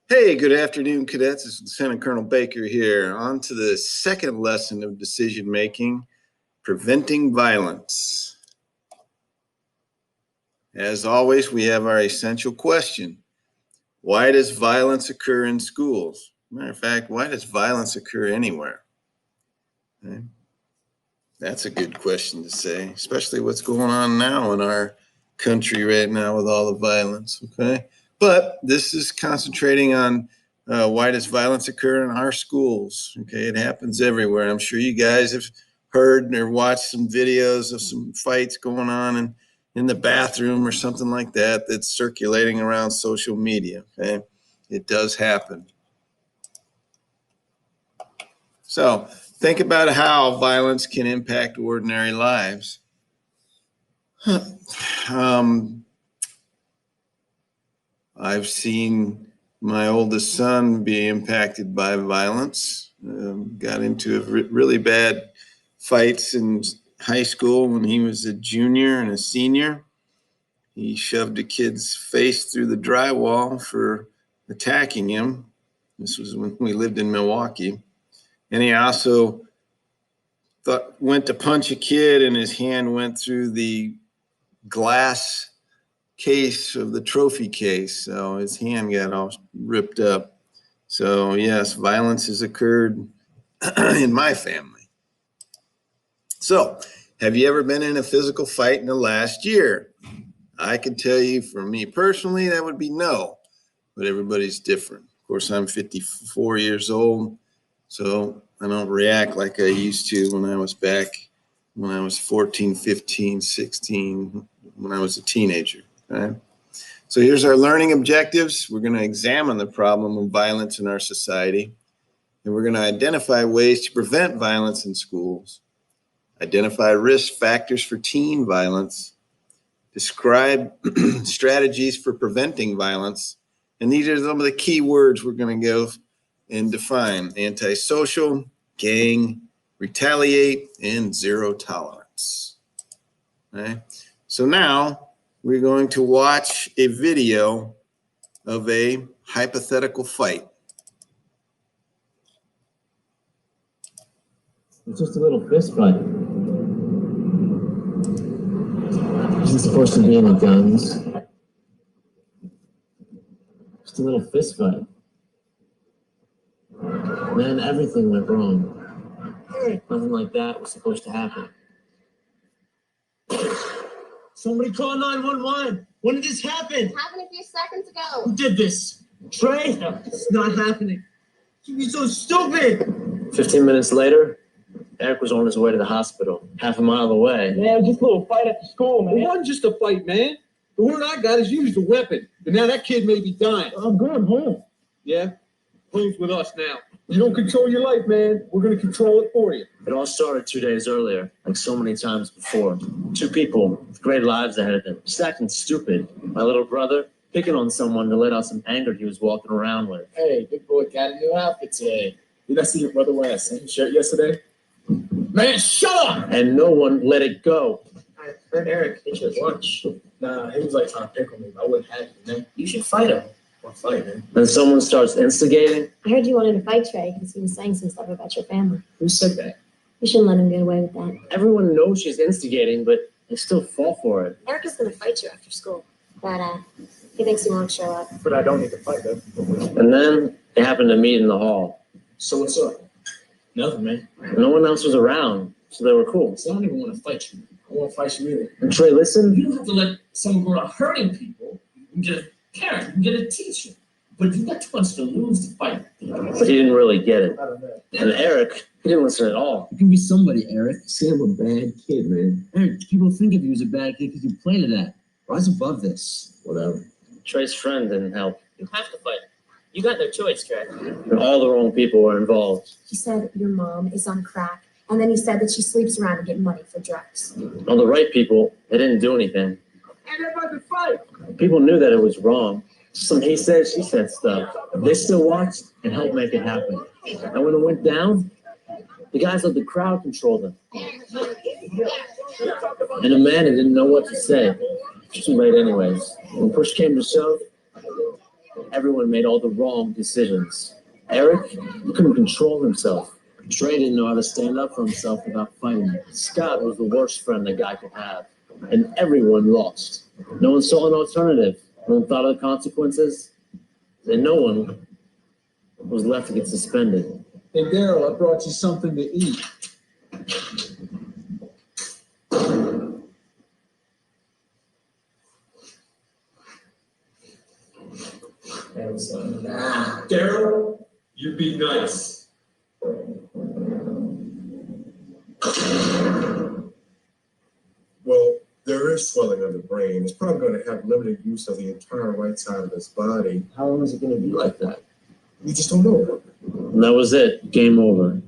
Hey, good afternoon, cadets. It's Lieutenant Colonel Baker here. On to the second lesson of decision making, preventing violence. As always, we have our essential question. Why does violence occur in schools? Matter of fact, why does violence occur anywhere? Okay. That's a good question to say, especially what's going on now in our country right now with all the violence, okay? But this is concentrating on why does violence occur in our schools, okay? It happens everywhere. I'm sure you guys have heard or watched some videos of some fights going on in the bathroom or something like that that's circulating around social media, okay? It does happen. So think about how violence can impact ordinary lives. I've seen my oldest son be impacted by violence. Got into really bad fights in high school when he was a junior and a senior. He shoved a kid's face through the drywall for attacking him. This was when we lived in Milwaukee. And he also went to punch a kid and his hand went through the glass case of the trophy case. So his hand got all ripped up. So yes, violence has occurred in my family. So have you ever been in a physical fight in the last year? I can tell you for me personally, that would be no, but everybody's different. Of course, I'm 54 years old, so I don't react like I used to when I was 14, 15, 16, when I was a teenager. Okay? So here's our learning objectives. We're going to examine the problem of violence in our society, and we're going to identify ways to prevent violence in schools, identify risk factors for teen violence, describe strategies for preventing violence, and these are some of the key words we're going to go and define: antisocial, gang, retaliate, and zero tolerance. Okay? So now we're going to watch a video of a hypothetical fight. It's just a little fist fight. Isn't supposed to be any guns. Just a little fist fight. Then everything went wrong. Nothing like that was supposed to happen. Somebody call 911. When did this happen? It happened a few seconds ago. Who did this? Trey? No, it's not happening. You're so stupid. 15 minutes later, Eric was on his way to the hospital, half a mile away. Man, just a little fight at the school, man. It wasn't just a fight, man. The word I got is used a weapon. And now that kid may be dying. I'm going home. Yeah? Home's with us now. You don't control your life, man. We're going to control it for you. It all started 2 days earlier, like so many times before. Two people with great lives ahead of them, just acting stupid. My little brother picking on someone to let out some anger he was walking around with. Hey, big boy got a new outfit today. Did I see your brother wear that same shirt yesterday? Man, shut up! And no one let it go. I heard Eric hit your lunch. Nah, he was like trying to pick on me, but I wouldn't have it, man. You should fight him. What fight, man? Then someone starts instigating. I heard you wanted to fight Trey because he was saying some stuff about your family. Who said that? You shouldn't let him get away with that. Everyone knows she's instigating, but they still fall for it. Eric is going to fight you after school, but he thinks he won't show up. But I don't need to fight, though. And then they happened to meet in the hall. So what's up? Nothing, man. No one else was around, so they were cool. So I don't even want to fight you. I won't fight you either. And Trey, listen. You don't have to let someone go out hurting people. You can get a parent, you can get a teacher. But you've got too much to lose to fight. But he didn't really get it. And Eric, he didn't listen at all. You can be somebody, Eric. Say I'm a bad kid, man. Eric, people think of you as a bad kid because you played at that. Rise above this. Whatever. Trey's friend didn't help. You have to fight. You got no choice, Trey. And all the wrong people were involved. He said your mom is on crack, and then he said that she sleeps around and get money for drugs. All the right people, they didn't do anything. And everybody fight. People knew that it was wrong. Some he said, she said stuff. They still watched and helped make it happen. And when it went down, the guys let the crowd control them. And Amanda didn't know what to say. Too late anyways. When push came to shove, everyone made all the wrong decisions. Eric, he couldn't control himself. Trey didn't know how to stand up for himself without fighting. Scott was the worst friend a guy could have. And everyone lost. No one saw an alternative. No one thought of the consequences. And no one was left to get suspended. Hey, Daryl, I brought you something to eat. Daryl, you be nice. Well, there is swelling of the brain. It's probably going to have limited use of the entire right side of his body. How long is it going to be like that? We just don't know. And that was it. Game over.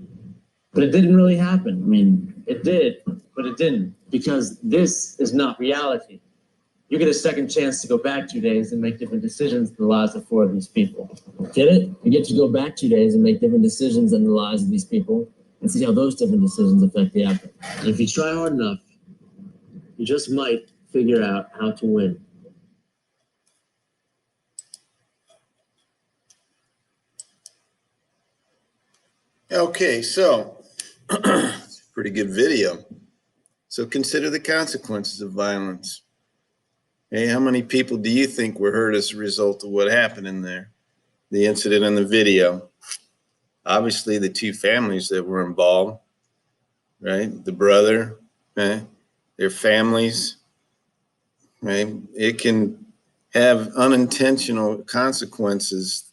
But it didn't really happen. I mean, it did, but it didn't. Because this is not reality. You get a second chance to go back 2 days and make different decisions in the lives of 4 of these people. Get it? You get to go back 2 days and make different decisions in the lives of these people and see how those different decisions affect the outcome. And if you try hard enough, you just might figure out how to win. Okay, so pretty good video. So consider the consequences of violence. Hey, how many people do you think were hurt as a result of what happened in there? The incident in the video. Obviously, the 2 families that were involved, right? The brother, their families, right? It can have unintentional consequences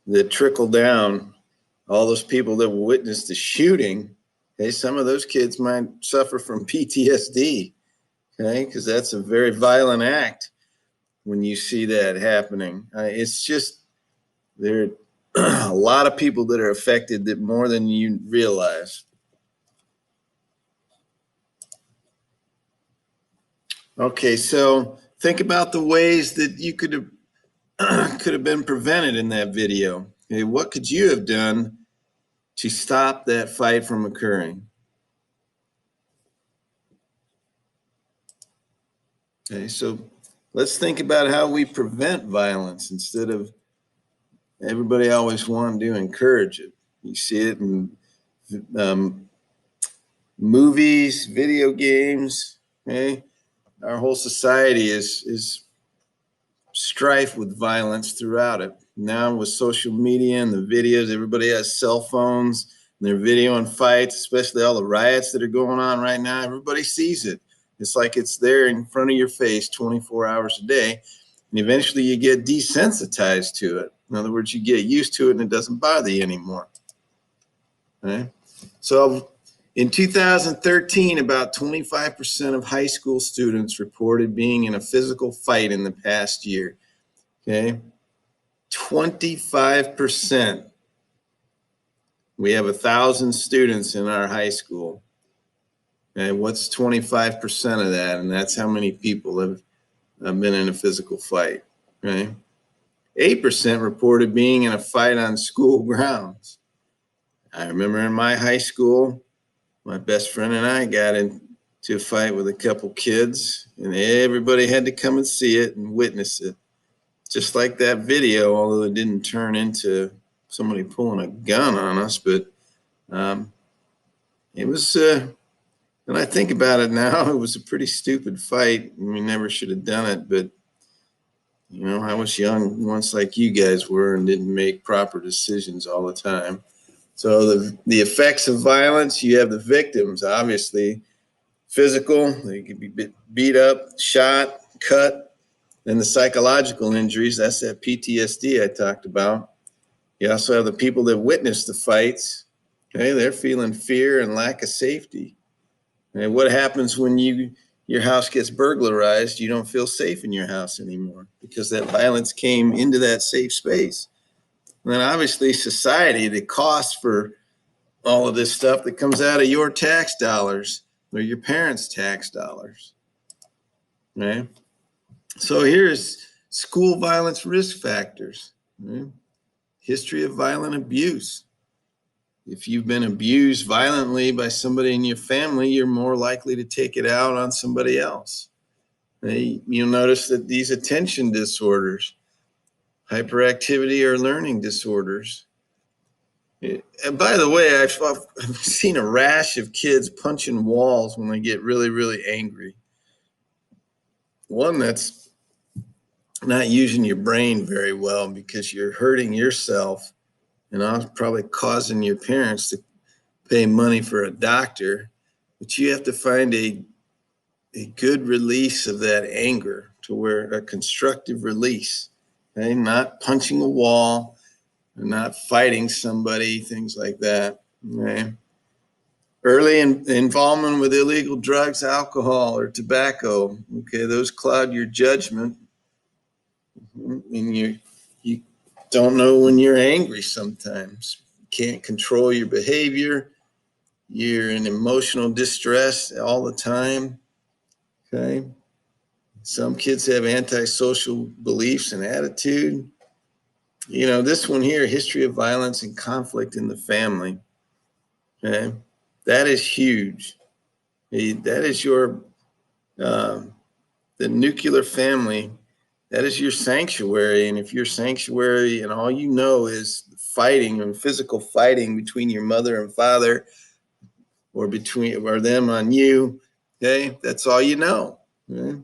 that trickle down. All those people that witnessed the shooting, okay, some of those kids might suffer from PTSD, okay, because that's a very violent act when you see that happening. It's just, there are a lot of people that are affected that more than you realize. Okay, so think about the ways that you could have been prevented in that video. Okay, what could you have done to stop that fight from occurring? Okay, so let's think about how we prevent violence instead of everybody always wanting to encourage it. You see it in movies, video games. Okay, our whole society is strife with violence throughout it. Now with social media and the videos, everybody has cell phones and they're videoing fights, especially all the riots that are going on right now. Everybody sees it. It's like it's there in front of your face 24 hours a day. And eventually you get desensitized to it. In other words, you get used to it and it doesn't bother you anymore. Okay? So in 2013, about 25% of high school students reported being in a physical fight in the past year. Okay? 25%. We have 1,000 students in our high school. Okay, what's 25% of that? And that's how many people have been in a physical fight. Right? 8% reported being in a fight on school grounds. I remember in my high school, my best friend and I got into a fight with a couple kids, and everybody had to come and see it and witness it. Just like that video, although it didn't turn into somebody pulling a gun on us, but it was, when I think about it now, it was a pretty stupid fight. We never should have done it, but you know, I was young once like you guys were and didn't make proper decisions all the time. So the effects of violence, you have the victims, obviously, physical, they could be beat up, shot, cut. Then the psychological injuries, that's that PTSD I talked about. You also have the people that witnessed the fights. Okay, they're feeling fear and lack of safety. And what happens when your house gets burglarized? You don't feel safe in your house anymore because that violence came into that safe space. And then obviously society, the cost for all of this stuff that comes out of your tax dollars or your parents' tax dollars. Right? So here's school violence risk factors. Right? History of violent abuse. If you've been abused violently by somebody in your family, you're more likely to take it out on somebody else. You'll notice that these attention disorders, hyperactivity or learning disorders. And by the way, I've seen a rash of kids punching walls when they get really, really angry. One, that's not using your brain very well because you're hurting yourself and probably causing your parents to pay money for a doctor. But you have to find a good release of that anger, to where a constructive release, okay? Not punching a wall, not fighting somebody, things like that. Okay? Early involvement with illegal drugs, alcohol, or tobacco. Okay, those cloud your judgment, and you don't know when you're angry. Sometimes you can't control your behavior. You're in emotional distress all the time. Okay, some kids have antisocial beliefs and attitude. You know, this one here, history of violence and conflict in the family. Okay, that is huge. That is your the nuclear family. That is your sanctuary. And if your sanctuary and all you know is fighting and physical fighting between your mother and father, or them on you, okay, that's all you know. Okay?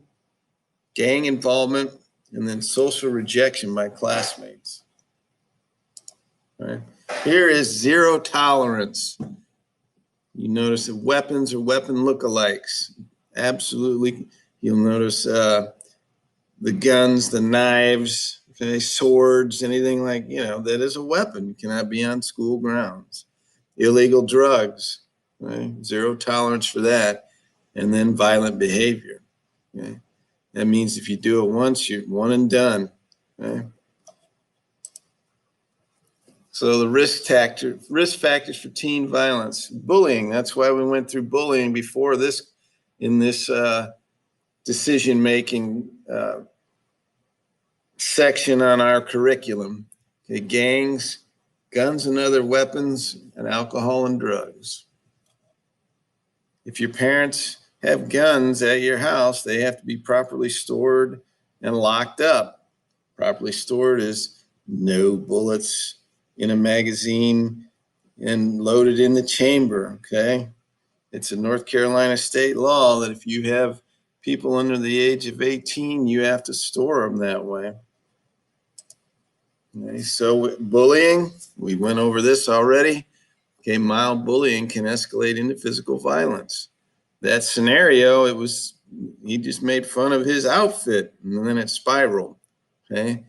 Gang involvement, and then social rejection by classmates. Right? Here is zero tolerance. You notice that weapons or weapon lookalikes. Absolutely. You'll notice the guns, the knives, okay, swords, anything like, that is a weapon. You cannot be on school grounds. Illegal drugs, right? Zero tolerance for that. And then violent behavior. Okay? That means if you do it once, you're one and done. Okay? So the risk factors for teen violence, bullying. That's why we went through bullying before this, in this decision-making section on our curriculum. Okay, gangs, guns and other weapons, and alcohol and drugs. If your parents have guns at your house, they have to be properly stored and locked up. Properly stored is no bullets in a magazine and loaded in the chamber, okay? It's a North Carolina state law that if you have people under the age of 18, you have to store them that way. Okay, so bullying, we went over this already. Okay, mild bullying can escalate into physical violence. That scenario, he just made fun of his outfit, and then it spiraled. Okay,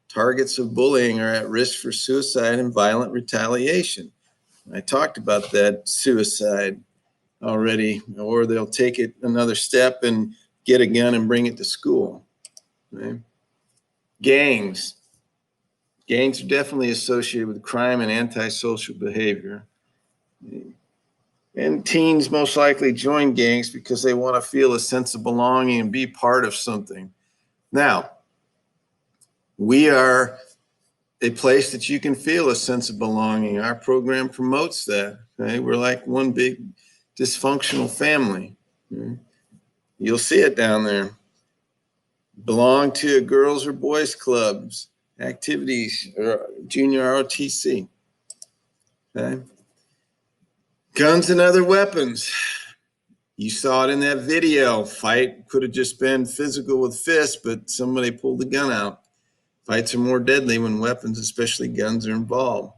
targets of bullying are at risk for suicide and violent retaliation. I talked about that, suicide, already, or they'll take it another step and get a gun and bring it to school. Okay? Gangs are definitely associated with crime and antisocial behavior. And teens most likely join gangs because they want to feel a sense of belonging and be part of something. Now, we are a place that you can feel a sense of belonging. Our program promotes that. Okay? We're like one big dysfunctional family. Okay? You'll see it down there. Belong to girls or boys clubs, activities, or junior ROTC. Okay? Guns and other weapons. You saw it in that video. Fight could have just been physical with fists, but somebody pulled the gun out. Fights are more deadly when weapons, especially guns, are involved.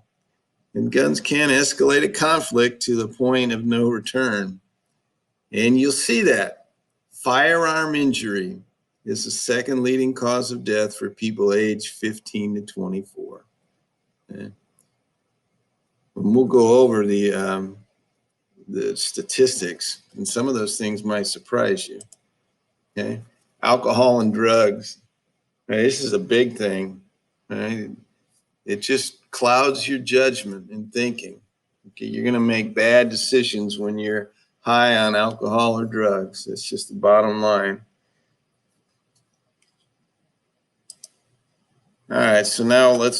And guns can escalate a conflict to the point of no return. And you'll see that. Firearm injury is the second leading cause of death for people aged 15 to 24. Okay? And we'll go over the statistics, and some of those things might surprise you. Okay, alcohol and drugs. Right? This is a big thing. Right? It just clouds your judgment and thinking. Okay, you're going to make bad decisions when you're high on alcohol or drugs. That's just the bottom line. All right, so now I'm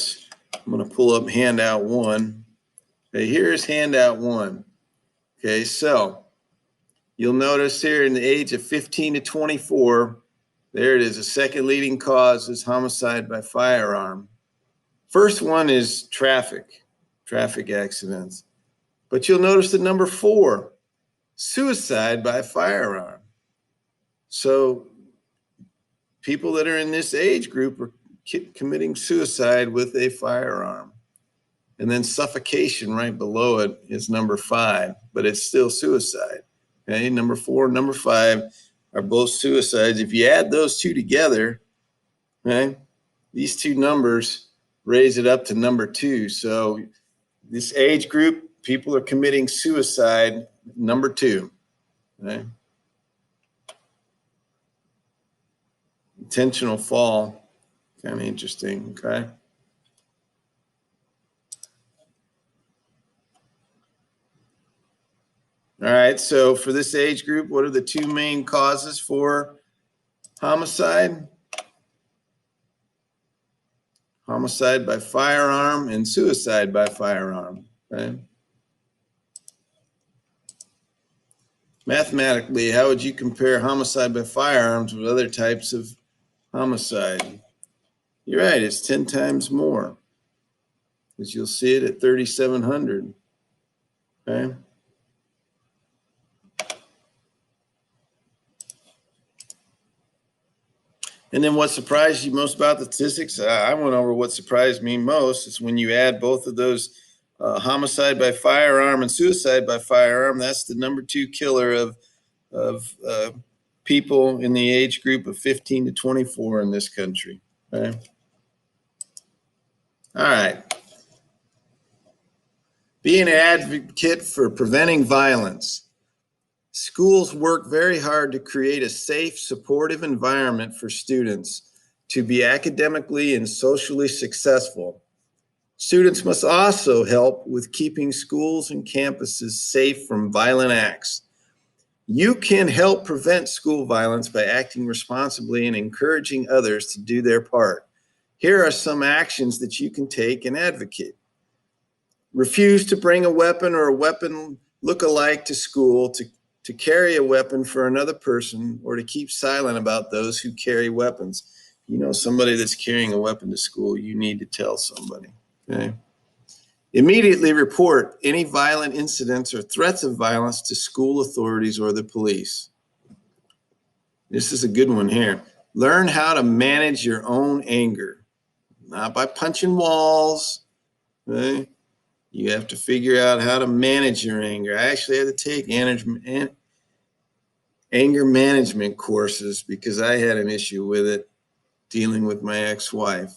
going to pull up handout 1. Okay, here's handout 1. Okay, so you'll notice here in the age of 15 to 24, there it is. The second leading cause is homicide by firearm. First one is traffic accidents. But you'll notice that number 4, suicide by firearm. So people that are in this age group are committing suicide with a firearm. And then suffocation right below it is number 5, but it's still suicide. Okay, number 4 and number 5 are both suicides. If you add those two together, okay, these two numbers raise it up to number 2. So this age group, people are committing suicide, number 2. Okay? Intentional fall, kind of interesting, okay? All right, so for this age group, what are the 2 main causes for homicide? Homicide by firearm and suicide by firearm, okay? Mathematically, how would you compare homicide by firearms with other types of homicide? You're right, it's 10 times more, as you'll see it at 3,700, okay? And then what surprised you most about the statistics? I went over what surprised me most is when you add both of those homicide by firearm and suicide by firearm, that's the number 2 killer of people in the age group of 15 to 24 in this country. Okay? All right. Being an advocate for preventing violence. Schools work very hard to create a safe, supportive environment for students to be academically and socially successful. Students must also help with keeping schools and campuses safe from violent acts. You can help prevent school violence by acting responsibly and encouraging others to do their part. Here are some actions that you can take and advocate. Refuse to bring a weapon or a weapon look-alike to school, to carry a weapon for another person, or to keep silent about those who carry weapons. You know somebody that's carrying a weapon to school, you need to tell somebody, okay? Immediately report any violent incidents or threats of violence to school authorities or the police. This is a good one here. Learn how to manage your own anger, not by punching walls, okay? You have to figure out how to manage your anger. I actually had to take anger management courses because I had an issue with it dealing with my ex-wife.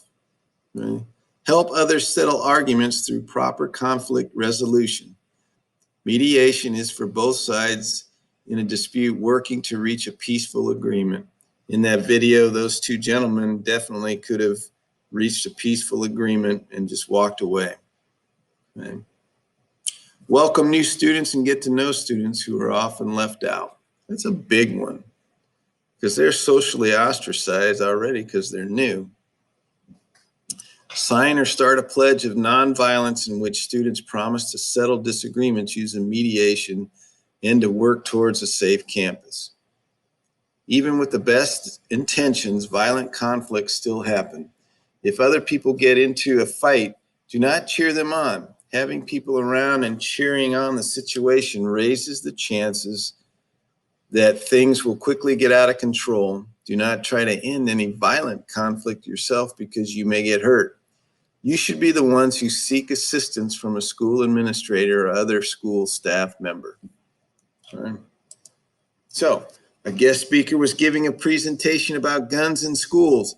Right? Help others settle arguments through proper conflict resolution. Mediation is for both sides in a dispute working to reach a peaceful agreement. In that video, those 2 gentlemen definitely could have reached a peaceful agreement and just walked away. Okay? Welcome new students and get to know students who are often left out. That's a big one because they're socially ostracized already because they're new. Sign or start a pledge of nonviolence in which students promise to settle disagreements using mediation and to work towards a safe campus. Even with the best intentions, violent conflicts still happen. If other people get into a fight, do not cheer them on. Having people around and cheering on the situation raises the chances that things will quickly get out of control. Do not try to end any violent conflict yourself because you may get hurt. You should be the ones who seek assistance from a school administrator or other school staff member. All right. So, a guest speaker was giving a presentation about guns in schools.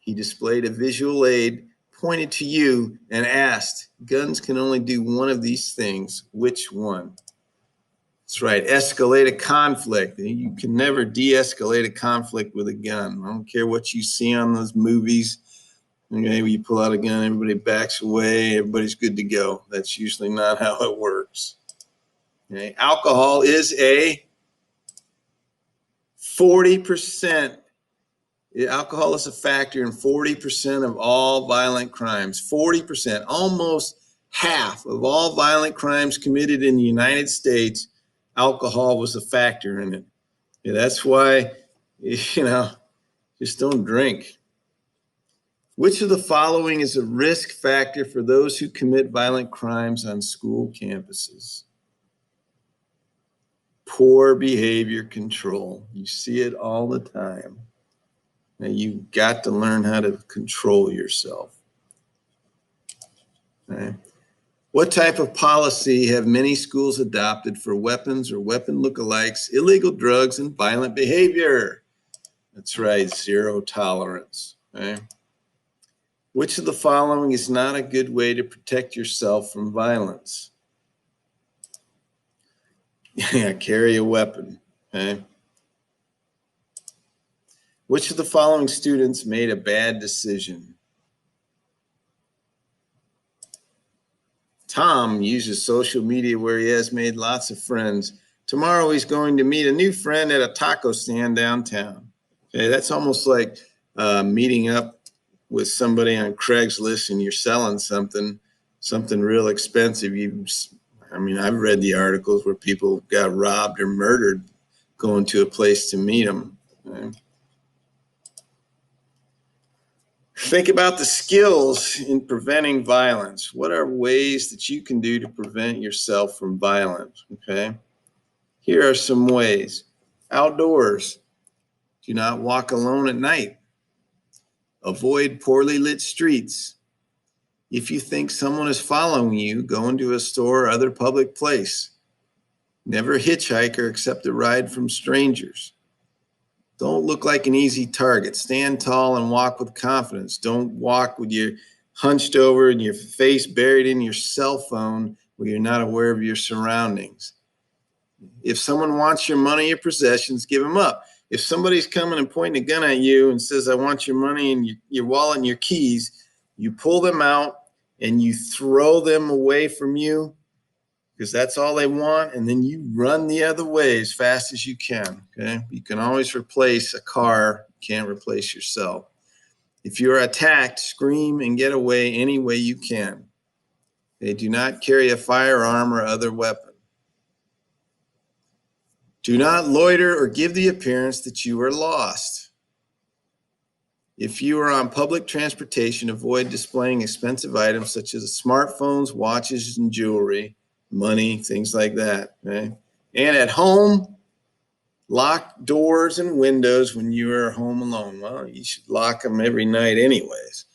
He displayed a visual aid, pointed to you, and asked, guns can only do one of these things. Which one? That's right, escalate a conflict. You can never de-escalate a conflict with a gun. I don't care what you see on those movies. Okay, when you pull out a gun, everybody backs away, everybody's good to go. That's usually not how it works. Okay, alcohol is a 40%. Alcohol is a factor in 40% of all violent crimes. 40%, almost half of all violent crimes committed in the United States, alcohol was a factor in it. Yeah, that's why, just don't drink. Which of the following is a risk factor for those who commit violent crimes on school campuses? Poor behavior control. You see it all the time. Now you've got to learn how to control yourself. Okay. What type of policy have many schools adopted for weapons or weapon lookalikes, illegal drugs, and violent behavior? That's right, zero tolerance. Okay. Which of the following is not a good way to protect yourself from violence? Yeah, carry a weapon. Okay. Which of the following students made a bad decision? Tom uses social media where he has made lots of friends. Tomorrow he's going to meet a new friend at a taco stand downtown. Okay, that's almost like meeting up with somebody on Craigslist and you're selling something real expensive. I've read the articles where people got robbed or murdered going to a place to meet them. Okay. Think about the skills in preventing violence. What are ways that you can do to prevent yourself from violence? Okay. Here are some ways. Outdoors. Do not walk alone at night. Avoid poorly lit streets. If you think someone is following you, go into a store or other public place. Never hitchhike or accept a ride from strangers. Don't look like an easy target. Stand tall and walk with confidence. Don't walk with your hunched over and your face buried in your cell phone where you're not aware of your surroundings. If someone wants your money or possessions, give them up. If somebody's coming and pointing a gun at you and says, I want your money and your wallet and your keys, you pull them out and you throw them away from you because that's all they want, and then you run the other way as fast as you can, okay? You can always replace a car, you can't replace yourself. If you're attacked, scream and get away any way you can. They do not carry a firearm or other weapon. Do not loiter or give the appearance that you are lost. If you are on public transportation, avoid displaying expensive items such as smartphones, watches, and jewelry, money, things like that. Okay? And at home, lock doors and windows when you are home alone. Well, you should lock them every night anyways.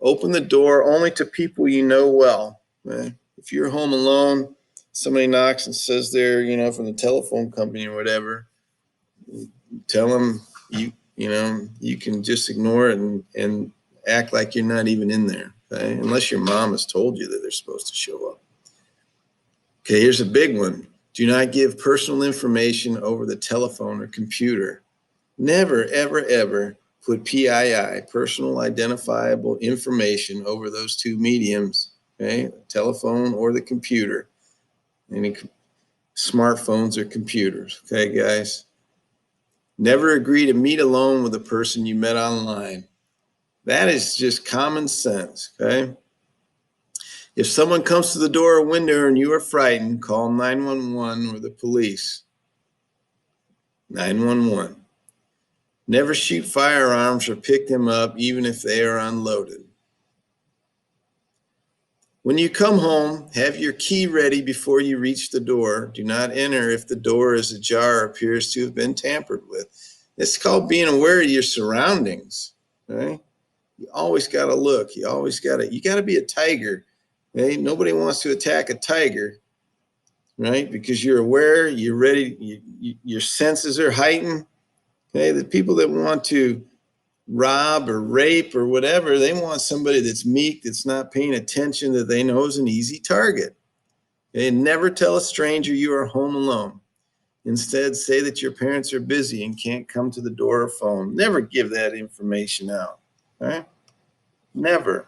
Open the door only to people you know well. Okay? If you're home alone, somebody knocks and says they're, from the telephone company or whatever, tell them you can just ignore it and act like you're not even in there. Okay? Unless your mom has told you that they're supposed to show up. Okay, here's a big one. Do not give personal information over the telephone or computer. Never, ever, ever put PII, personal identifiable information, over those two mediums, okay? Telephone or the computer. Any smartphones or computers, okay, guys? Never agree to meet alone with a person you met online. That is just common sense, okay? If someone comes to the door or window and you are frightened, call 911 or the police. 911. Never shoot firearms or pick them up, even if they are unloaded. When you come home, have your key ready before you reach the door. Do not enter if the door is ajar or appears to have been tampered with. It's called being aware of your surroundings. Okay? You always got to look. You got to be a tiger. Okay? Nobody wants to attack a tiger, right? Because you're aware, you're ready, your senses are heightened. Okay? The people that want to rob or rape or whatever, they want somebody that's meek, that's not paying attention, that they know is an easy target. Okay? Never tell a stranger you are home alone. Instead, say that your parents are busy and can't come to the door or phone. Never give that information out. Okay? Never.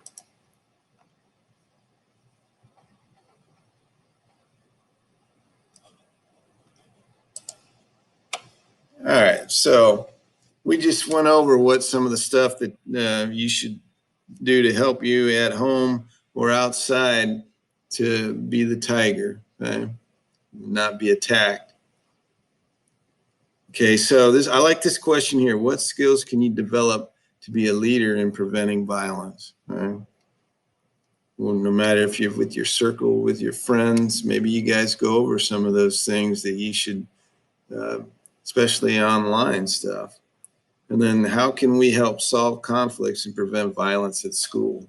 All right, so we just went over what some of the stuff that you should do to help you at home or outside to be the tiger, okay? Not be attacked. Okay, so I like this question here. What skills can you develop to be a leader in preventing violence. Right? Well, no matter if you're with your circle, with your friends, maybe you guys go over some of those things that you should, especially online stuff. And then how can we help solve conflicts and prevent violence at school?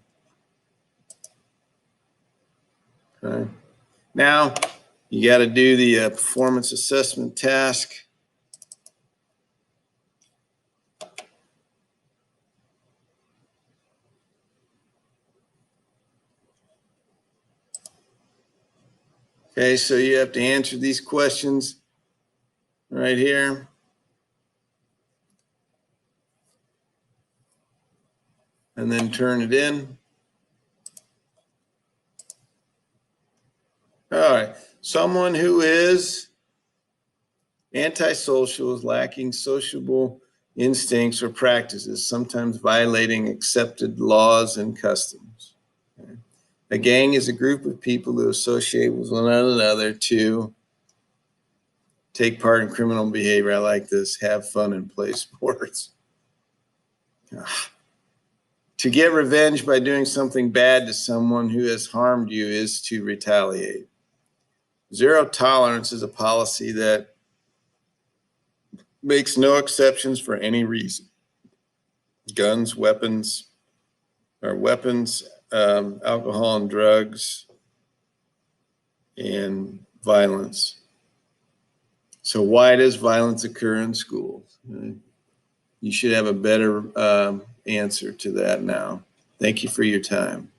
Okay. Now, you got to do the performance assessment task. Okay, so you have to answer these questions right here. And then turn it in. All right. Someone who is antisocial, is lacking sociable instincts or practices, sometimes violating accepted laws and customs. Okay. A gang is a group of people who associate with one another to take part in criminal behavior. I like this. Have fun and play sports. To get revenge by doing something bad to someone who has harmed you is to retaliate. Zero tolerance is a policy that makes no exceptions for any reason. Guns, weapons, alcohol and drugs, and violence. So why does violence occur in schools? You should have a better answer to that now. Thank you for your time.